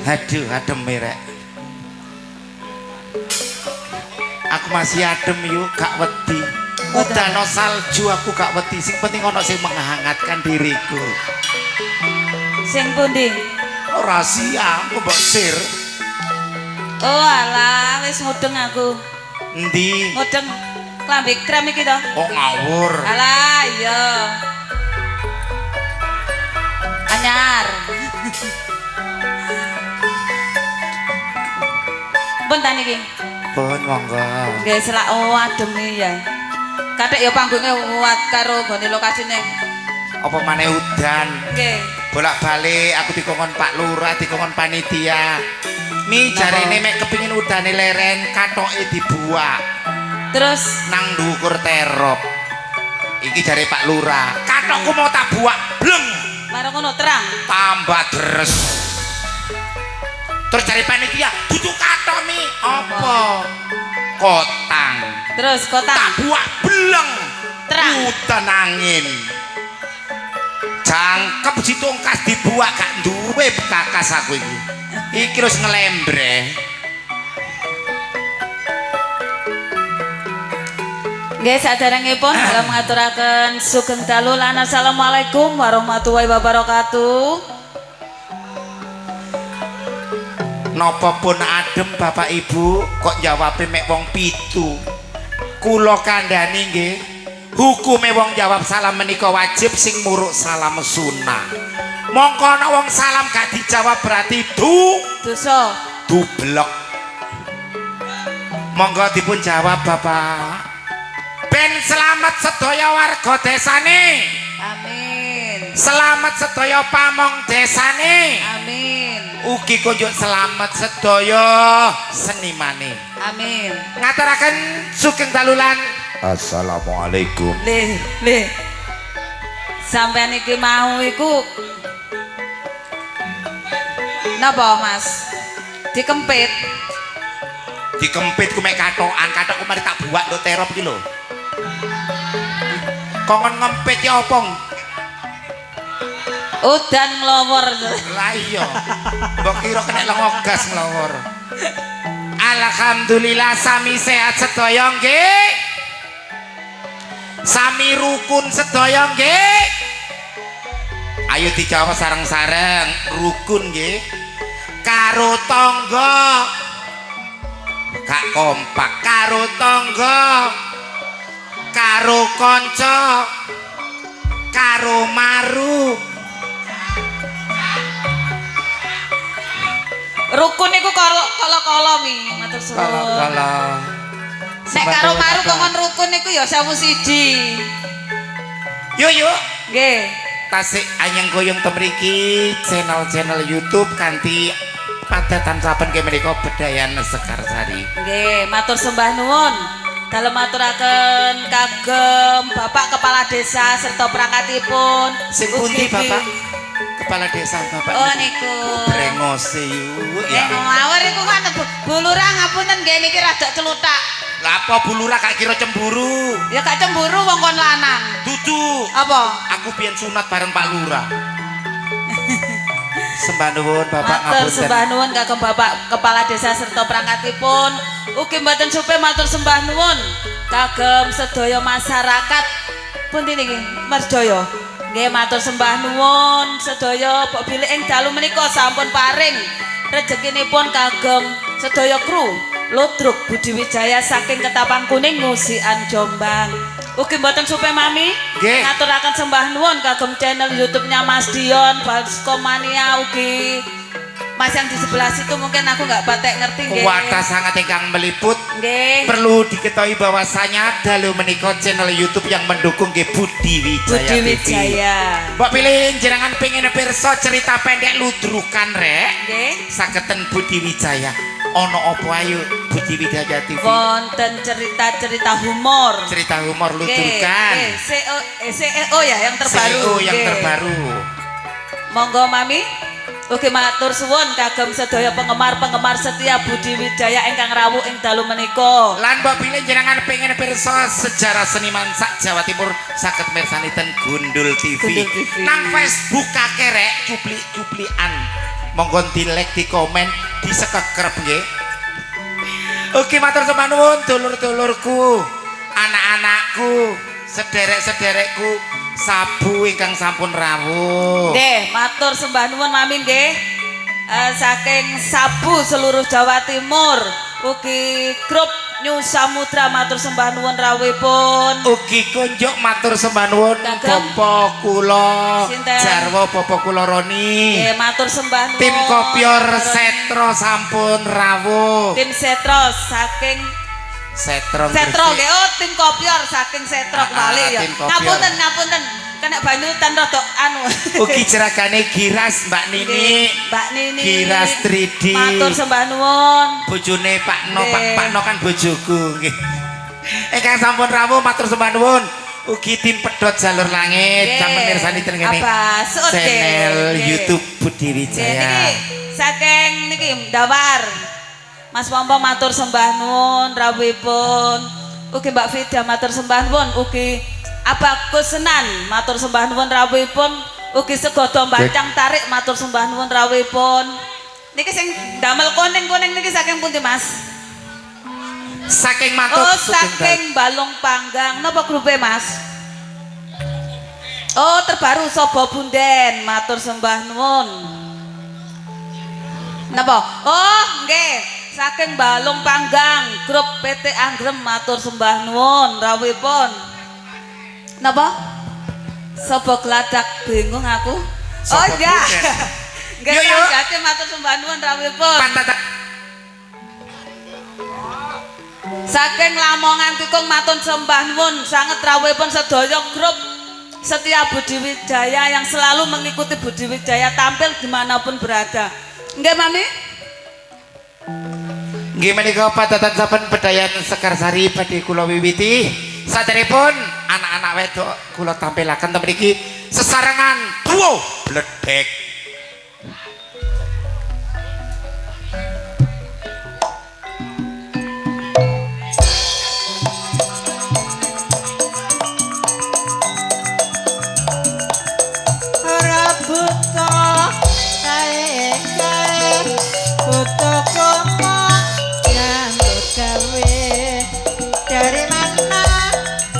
Aduh, adem rek. Aku masih adem yuk, gak wedi. Udah no salju aku gak wedi. Sing penting ono sing menghangatkan diriku. Sing pundi? Oh, rahasia, aku mbok sir. Oh alah, wis mudeng aku. Endi? Mudeng klambi krem iki to. Oh ngawur. Alah, iya. Anyar. Bentar niki. Pun monggo. Nggih selak adem ya. Kathek ya panggungnya kuat karo gone lokasine. Apa maneh udan? Nggih. Bolak-balik aku dikongkon Pak Lurah, dikongkon panitia. Mi jarine mek kepingin udane leren, katoke dibuak. Terus Nang ndukur terop. Iki jare Pak Lurah. Katokku mau tak buak, bleng. marang ngono terang. Tambah deres. Terus cari panitia, duduk kato mi apa? Kotang. Terus kota Tak buak beleng. terang. Udan angin. Jangkep si tongkas dibuak gak duwe kakas aku iki. Iki terus ngelembre. Nggih saderengipun kula ngaturaken sugeng dalu lan assalamualaikum warahmatullahi wabarakatuh. Napa pun adem Bapak Ibu kok jawabe mek wong pitu. Kula kandhani nggih, hukume wong jawab salam menika wajib, sing muruk salam sunah. Mongko ana wong salam gak dijawab berarti Dosa. dublek. Monggo dipun jawab Bapak. Ben selamat sedaya warga desane. Amin. Selamat sedaya pamong desane. Amin. Ugi kunjuk selamat sedaya senimane. Amin. Ngaturaken sugeng dalulan. Assalamualaikum. Le. Sampeyan iki mau iku napa Mas? Dikempit. Dikempit ku mek katokan, katokku mari tak buak nduk terop iki lho. Kongon ngempit ya apa? Udan nglowor. Lah iya. Mbok kira kena lengo gas nglawor. Alhamdulillah sami sehat sedaya nggih. Sami rukun sedaya nggih. Ayo dijawab sareng-sareng, rukun nggih. Karo tangga. Gak kompak karo tangga. Karo kanca. Karo maru. Rukun iku kala-kala mi, matur suwun. Kala-kala. Nek karo maru kongkon rukun iku ya 1001. Yuk. Nggih. Tasik anyang goyong temriki channel-channel YouTube kanthi padatan saben ke menika Bedayan Sekarsari. Nggih, matur sembah nuwun. Dalem maturaken kagem Bapak Kepala Desa serta perangkatipun. Sing pundi Bapak? Kepala Desa Bapak. Oh niku. Brengose yuk ya. Ngawur iku kan bulura ngapunten nggih niki rada celutak. Lah apa bulura gak kira cemburu? Ya gak cemburu wong kon lanang. Dudu. Apa? Aku biyen sunat bareng Pak Lurah. Sembah nuwun Bapak Matur ngapunten. sembah nuwun kagem Bapak Kepala Desa serta perangkatipun. Ugi mboten supe matur sembah nuwun kagem sedaya masyarakat pundi niki Merjaya. Nggih matur sembah nuwun sedaya Mbok Bilih ing dalu menika sampun paring rezekinipun kagem sedaya kru Ludruk Budi Wijaya saking Ketapang Kuning Ngusikan Jombang. Ugi mboten supe mami Nggih. ngaturaken sembah nuwun kagem channel YouTube-nya Mas Dion Baskomania ugi Mas yang di sebelah situ mungkin aku nggak batek ngerti nggih. Kuwata sangat ingkang meliput. Nggih. Perlu diketahui bahwasanya dalu menika channel YouTube yang mendukung nggih Budi Wijaya Budi TV. Wijaya. Mbak pilih jenengan pengen pirsa cerita pendek ludrukan rek. Nggih. Sageten Budi Wijaya. Ono opo ayo Budi Wijaya TV. Wonten cerita-cerita humor. Cerita humor Nggih, ludrukan. nggih. CEO ya yang terbaru. CEO yang Nggih. terbaru. Monggo mami. Ugi matur suwun kagem sedaya penggemar-penggemar setia Budi Wijaya ingkang rawuh ing dalu menika. Lan mbok pilih jenengan pengen pirsa sejarah seniman sak Jawa Timur saged mirsani ten Gundul TV. Gundul TV. Nang Facebook kakerek cuplik-cuplikan. Monggo di-like, di komen, di sekekrep nggih. Ugi matur sembah nuwun dulur-dulurku, anak-anakku, sederek-sederekku, sabu ingkang sampun rawuh. Nggih, matur sembah nuwun mami nggih. Saking sabu seluruh Jawa Timur, ugi grup New Samudra matur sembah nuwun rawuhipun. Ugi kunjuk matur sembah nuwun Kagem Bapa kula Sinten? Jarwo Bapa kula Roni. Nggih, matur sembah nuwun. Tim Kopior Setro sampun rawuh. Tim Setro saking Setro Setro Gresik. nggih, oh tim Kopior saking Setro kembali ya. tim Kopior. Ngapunten, kena banyutan rada anu. Ugi jeragane Giras Mbak Nini. Nggih, Mbak Nini. Giras 3D. Matur sembah nuwun. Bojone Pak No, Nggih. Pak No kan bojoku nggih. Ingkang sampun rawuh matur sembah nuwun. Ugi tim Pedhot Jalur Langit Nggih. sampun mirsani ten kene. Abasut, nggih. Channel Nggih. YouTube Budi Nggih, Wijaya. niki saking niki Dawar. Mas Pompo matur sembah nuwun rawuhipun. Ugi Mbak Fida matur sembah nuwun, ugi Abagus Senan matur sembah nuwun rawuhipun, ugi Segodo Bancang Tarik matur sembah nuwun rawuhipun. Niki sing damel kuning-kuning niki saking pundi Mas? Saking Matut Oh, Sugeng saking Balung Panggang. Napa grupe Mas? Oh, terbaru Sobo Bunden matur sembah nuwun. Napa? Oh, nggih. Saking Balung Panggang, grup PT Anggrem matur sembah nuwun rawuhipun. Napa? Sobo Gladak bingung aku. Sobo Oh iya. Bunden. Nggih, Yo, yo. Kang Jati matur sembah nuwun rawuhipun. Pantata Saking Lamongan Tikung matur sembah nuwun sanget rawuhipun sedaya grup setia Budi Wijaya yang selalu mengikuti Budi Wijaya tampil dimanapun berada. Nggih Mami? nggih menika padatan saben bedayan Sekarsari badhe kula wiwiti. Saderepun anak-anak wedok kula tampilaken ten mriki sesarengan duo bledek. Ora buta kae buta komo nyambut gawe dari mana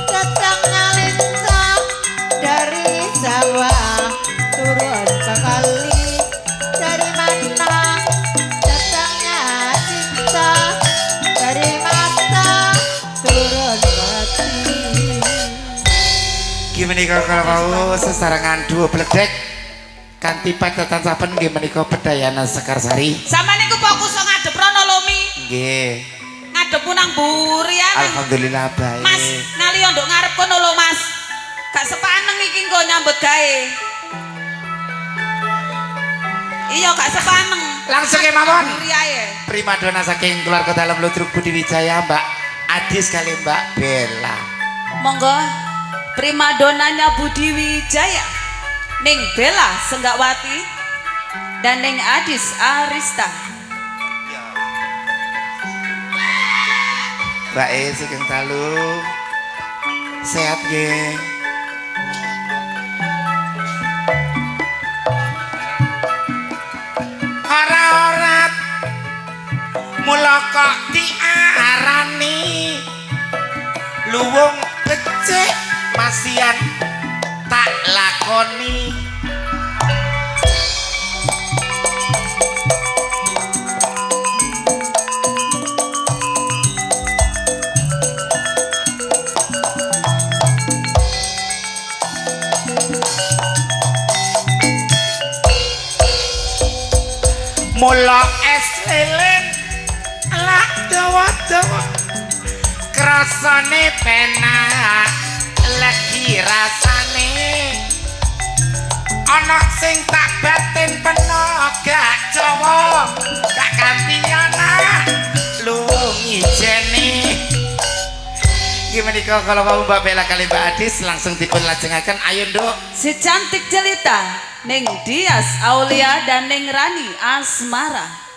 datangnya lintang dari sawah turun ke kali dari mana datangnya cinta dari mata turun ke hati. Nggih menika kalau sesarengan duo bledek kanthi padatan saben nggih menika bedayana Sekarsari. Sama niku fokus ngadep rono lomi. Nggih. Ngadep nang mburi ya. Alhamdulillah baik. Mas, ngaliyo nduk ngarep kono lho Mas. Gak sepaneng iki engko nyambut gawe. Iya gak sepaneng. Langsung ya mawon. Mburi ae. Primadona saking keluarga dalam Ludruk Budi Wijaya Mbak Adis kali Mbak Bella. Monggo primadonanya Budi Wijaya Ning Bella Senggawati dan Ning Adis Arista. Mbak Sugeng Talu sehat nggih. Ora-ora mula kok diarani luwung becik masian tak lakoni. Mula es lilin lak dawa-dawa krasane penak lagi rasane ana sing tak batin peno gak Jawa gak gantiana luwung ijene. Gimana kalau mau Mbak Bella kali Mbak Adis langsung dipun lajengaken ayo nduk. Si cantik jelita Ning Dias Aulia dan Ning Rani Asmara.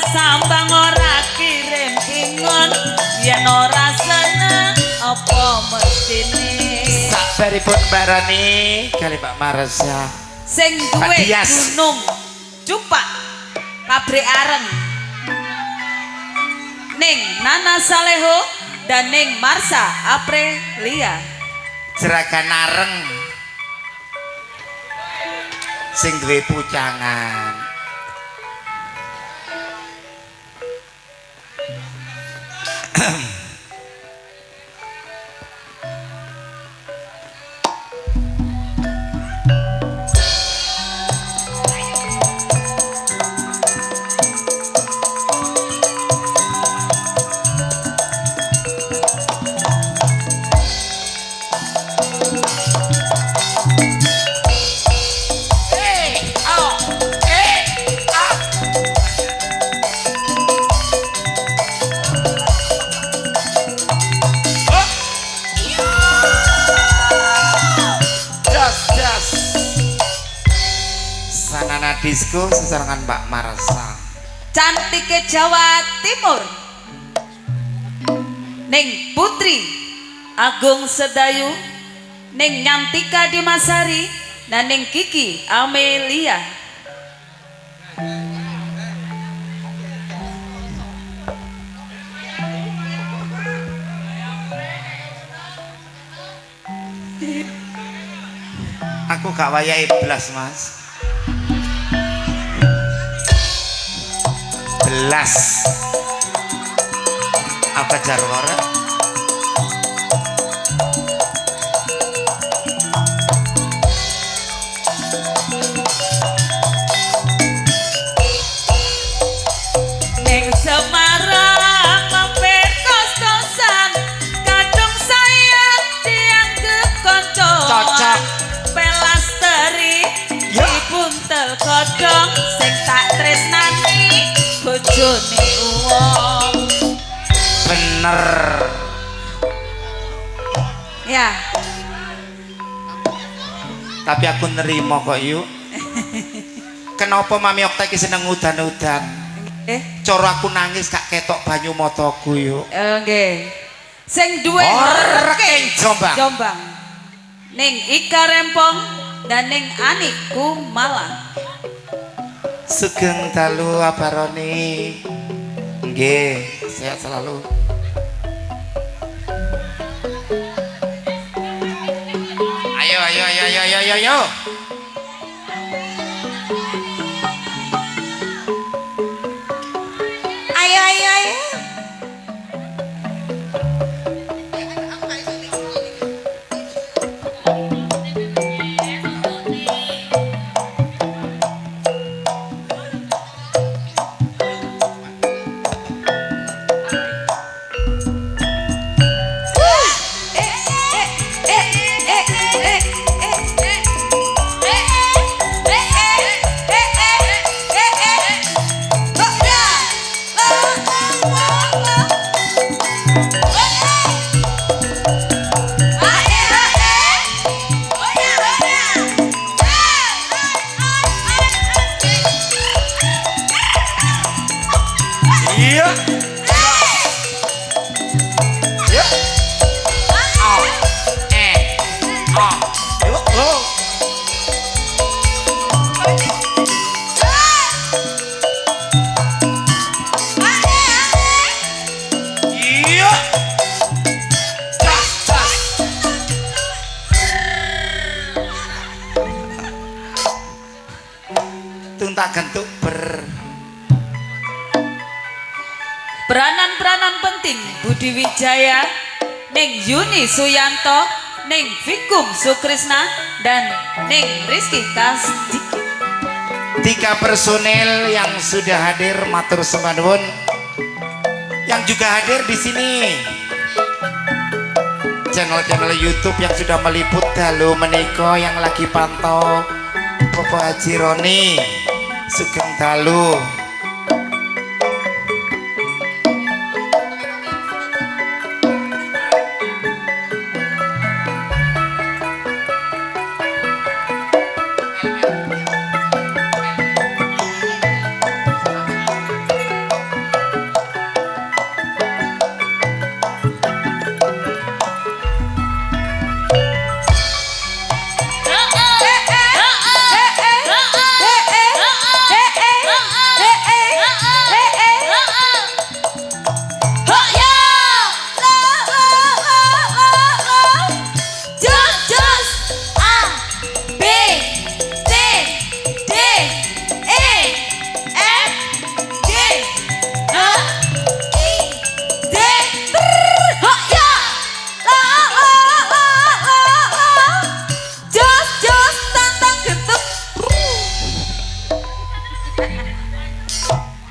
Sambang ora kirim ingon yen ora seneng apa mestine Sabaripun Mbak Rani kali Pak Marsha sing duwe gunung cupak pabrik areng Ning Nana Saleho dan Ning Marsha Aprilia Jeragan areng sing duwe pucangan Disko sesarangan Mbak Marsha Cantike Jawa Timur Ning Putri Agung Sedayu Ning Nyantika Dimasari dan Ning Kiki Amelia aku gak wayahe blas Mas belas apa jarwara Ning Semarang mampir kos-kosan kadung sayang dianggep konco cocok pelasteri ya. Dibuntel godhong sing tak tresnani bojone wong bener ya tapi aku nerima kok yuk kenapa Mami Okta iki seneng udan-udan cara aku nangis gak ketok banyu mataku yuk nggih sing duwe Reking Jombang Ning Ika Rempong dan Ning Ani Kumala Sugeng dalu abaroni nggih sehat selalu ayo tuntak gentuk Peranan-peranan penting Budi Wijaya, Ning Yuni Suyanto, Ning Vikum Sukrisna, dan Ning Rizky Kasdiki. 3 personel yang sudah hadir matur sembah nuwun, yang juga hadir di sini channel-channel YouTube yang sudah meliput dalu menika, yang lagi pantau Bapak Haji Roni Sugeng dalu.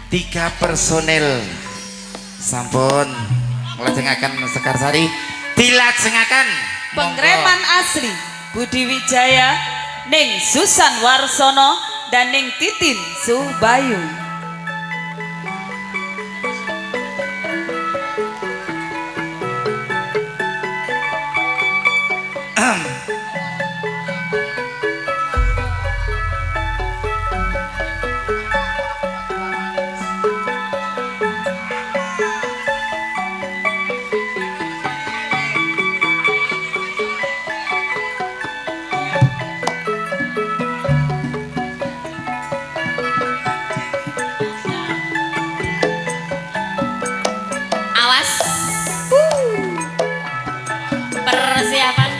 Tiga personel sampun nglajengaken Sekarsari, dilajengaken Pengreman asli Budi Wijaya, Ning Susan Warsono, dan Ning Titin Subayu. Persiapan.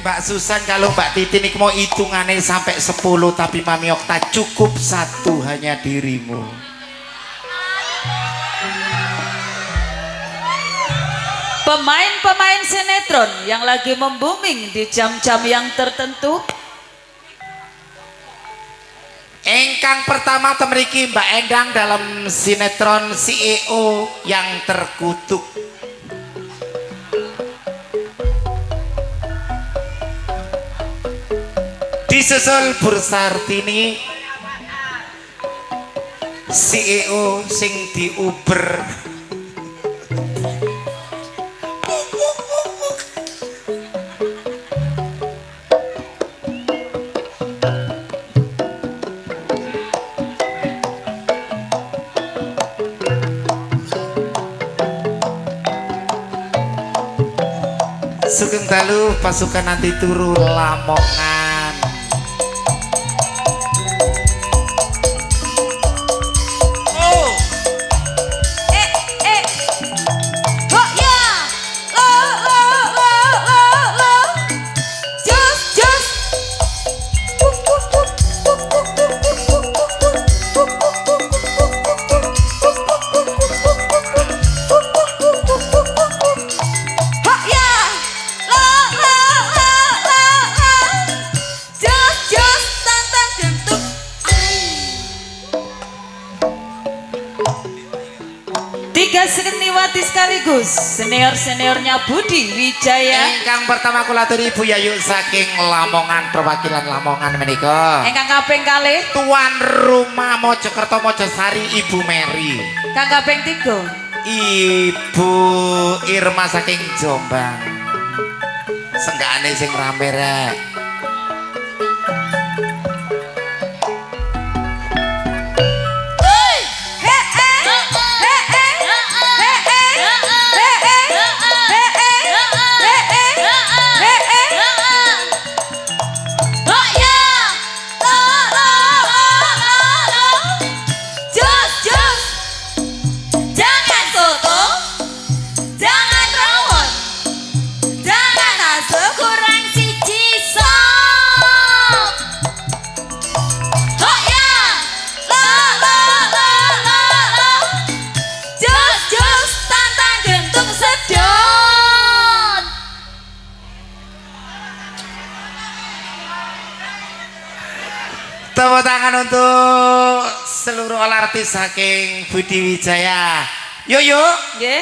Mbak Susan, kalau Mbak Titin ini mau hitungannya sampai 10, tapi Mami Okta cukup 1, hanya dirimu. Pemain-pemain sinetron yang lagi membuming di jam-jam yang tertentu. Engkang pertama temeriki Mbak Endang dalam sinetron CEO yang terkutuk. Disusul Bursartini, CEO sing diuber. Sugeng dalu pasukan nanti turu Lamongan. Tiga seniwati sekaligus senior-seniornya Budi Wijaya. Engkang pertama kula aturi Ibu Yayu saking Lamongan, perwakilan Lamongan menika. Engkang kaping kalih Tuan rumah Mojokerto Mojosari Ibu Mary. kang kaping 3 Ibu Irma saking Jombang. Senggakane sing rame rek. Tepuk tangan untuk seluruh artis saking Budi Wijaya. Yuk yuk. Nggih.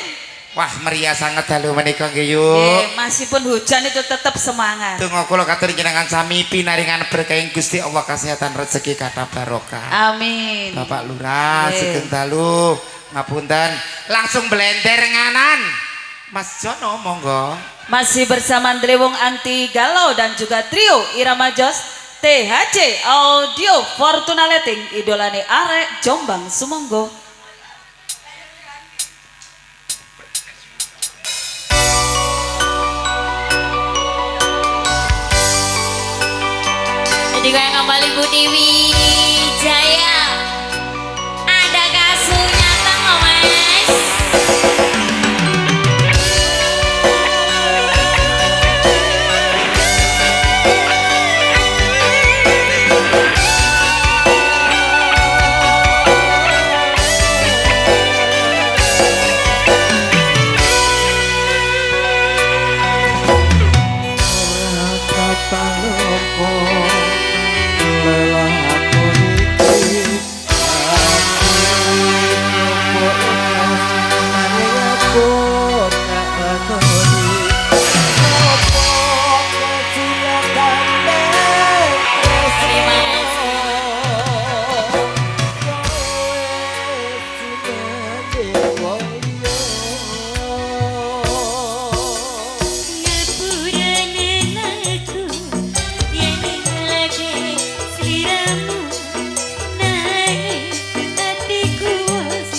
Wah meriah sangat dalu menika nggih yuk. Nggih, masipun hujan itu tetap semangat. Tunggu kula katur jenengan sami pinaringan berkah Gusti Allah kesehatan rezeki kata barokah. Amin. Bapak Lurah Nggih. sugeng dalu ngapunten langsung blender nganan. Mas Jono monggo. Masih bersama Drewong Anti Galau dan juga trio Irama Jos THC Audio Fortuna Letting idolane arek Jombang sumangga. Jadi gue kembali Budi Wijaya. Ada kasusnya tau mas.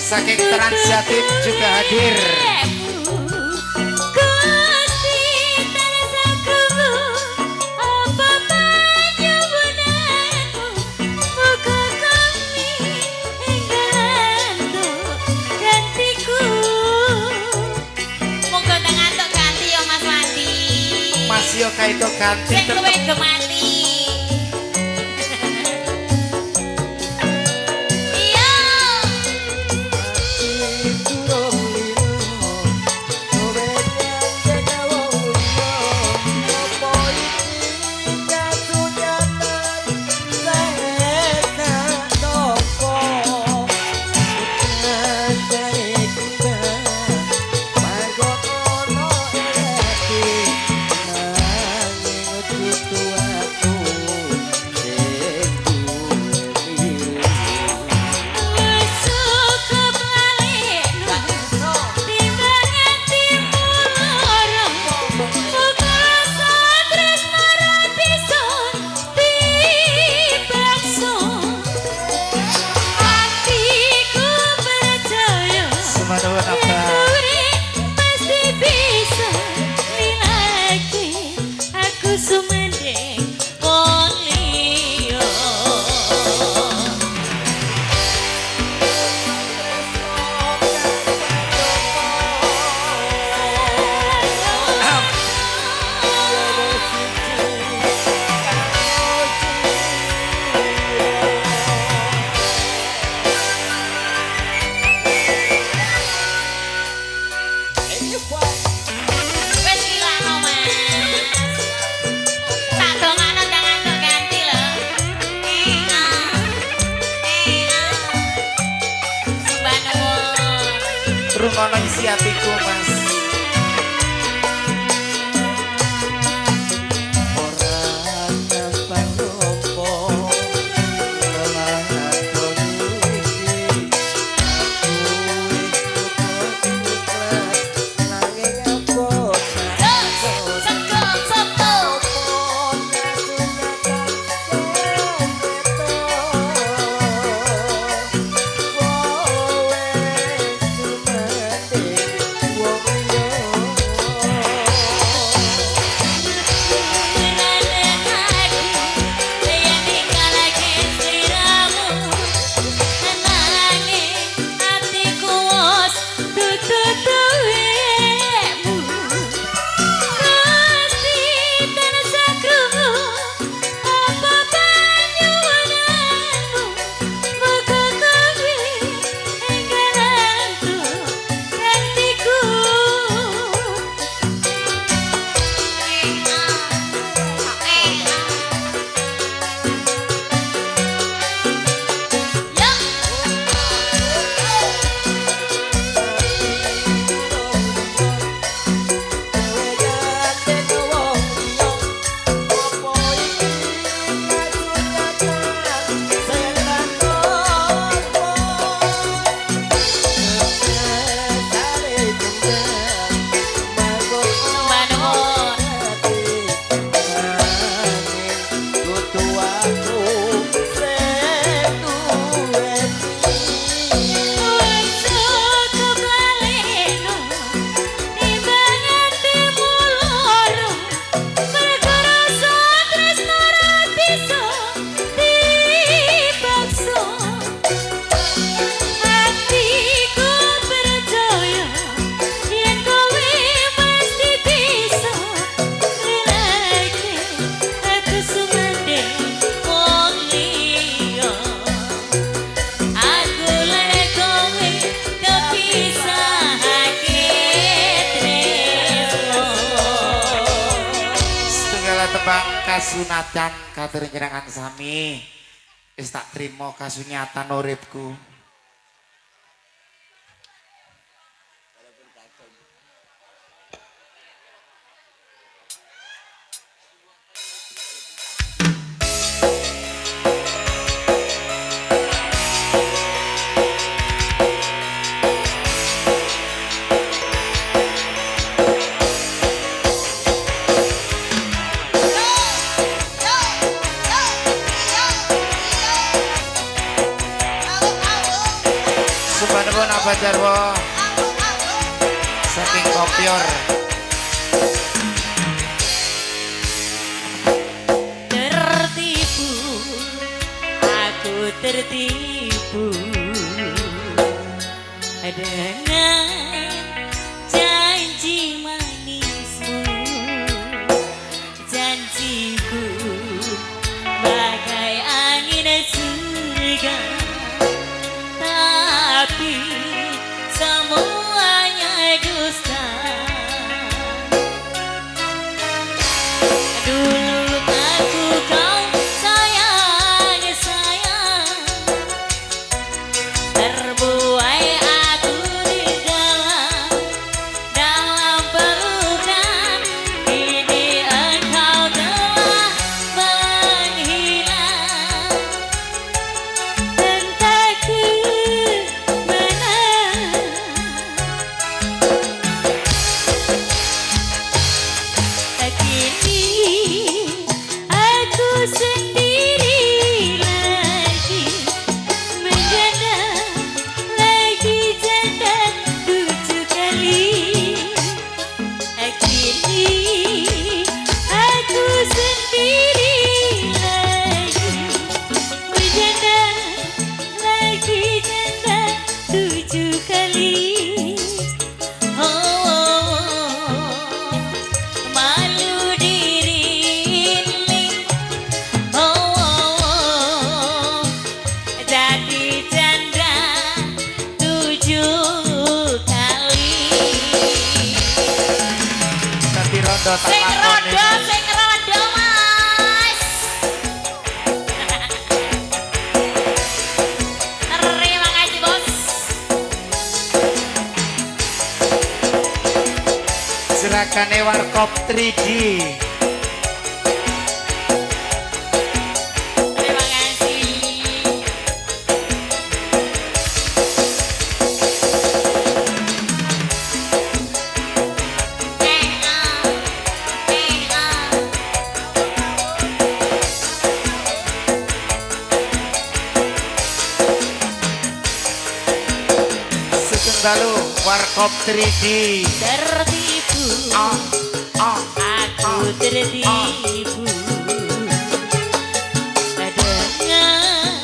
Saking Transjatim juga hadir. Mas Yoka itu ganti mati. rungono isi hatiku mas. kasunatan katur jenengan sami wis tak trima kasunyatan uripku. Subhanallah apa jarwo saking kopior Tertipu, aku tertipu dengan janji manismu, janjiku bagai angin surga, tapi semuanya dusta. Dulu aku kau sayang, sayang, terbuai aku di dalam pelukan. Kini engkau telah menghilang, entah ke mana. Kini aku sendiri lagi, menjanda lagi janda 7 kali. Kini aku sendiri lagi, menjanda lagi janda 7 kali. Malu diri ini, jadi janda 7 kali. dadi rondo tak Sing lakoni rondo, Mas. Terima kasih, Bos. jerakane warkop 3D Terima kasih. setunggalu warkop 3D Tertipu, aku tertipu dengan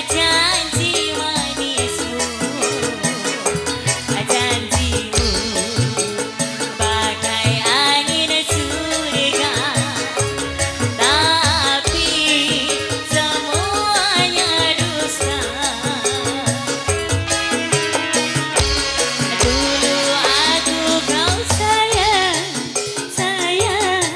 janji manismu, janjimu bagai angin surga, tapi semuanya dusta. Dulu aku kau sayang, sayang,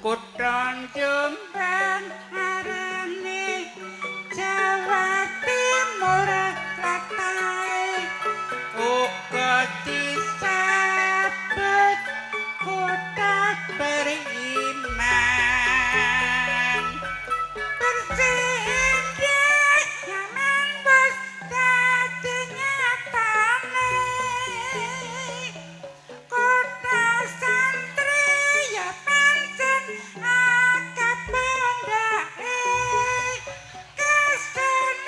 Kutha Jombang arane Jawa Timur latahe uga disebut kota beriman bersih nyaman bos dadi nyatane kota santri ya pancen akeh pondake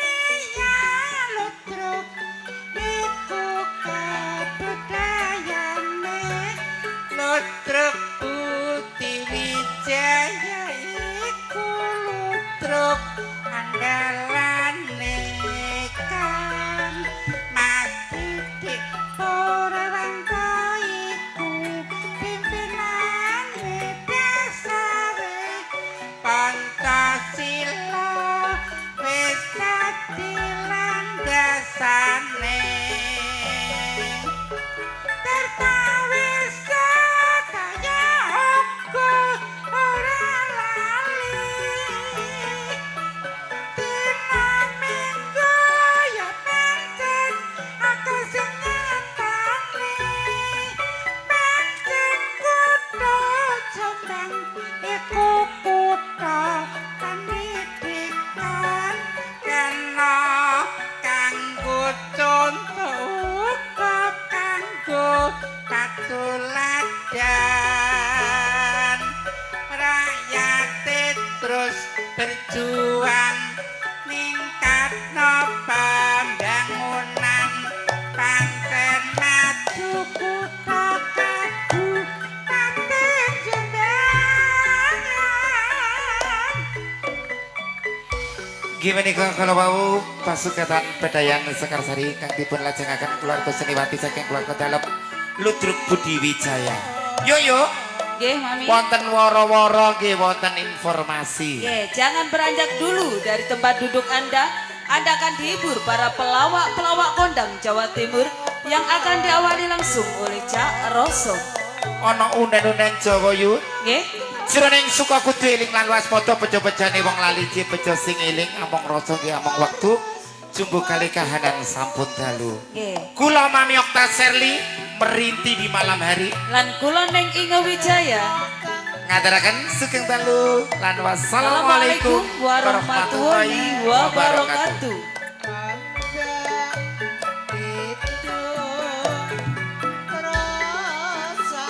kesenian ludruk iku kabudayane ludruk Putih Wijaya iku ludruk andalane kan Mas Didik Purwanto iku pimpinane dasare Pancasila wis dadi landasane tertawis kaya uga ora lali dina minggu ya pancen aku sing nyatane pancen kutha Jombang iku kutha pendidikan kena kanggo contoh uga kanggo patuladan rakyat terus berjuang ningkatno pembangunan pancen maju kutha Kabupaten Jombang. Gimana kalau mau pasukan Pedayan Sekarsari kang dipun lajengaken keluarga seniwati saking keluarga dalam Ludruk Budi Wijaya. Yo Nggih, Mami. wonten woro-woro nggih wonten informasi. Nggih, jangan beranjak dulu dari tempat duduk Anda. Anda akan dihibur para pelawak-pelawak kondang Jawa Timur yang akan diawali langsung oleh Cak Roso. Ana unden-unden Jawa yu. Nggih. Jroning suka kudu eling lan waspada bejo-bejane wong lali ci bejo sing eling among rasa nggih among wektu jumbo kali kahanan sampun dalu. Nggih. Kula Mami Okta Serli merinti di malam hari Lan kula ning Inge Wijaya. ngaturaken sugeng dalu lan wassalamualaikum Assalamualaikum warahmatullahi wabarakatuh.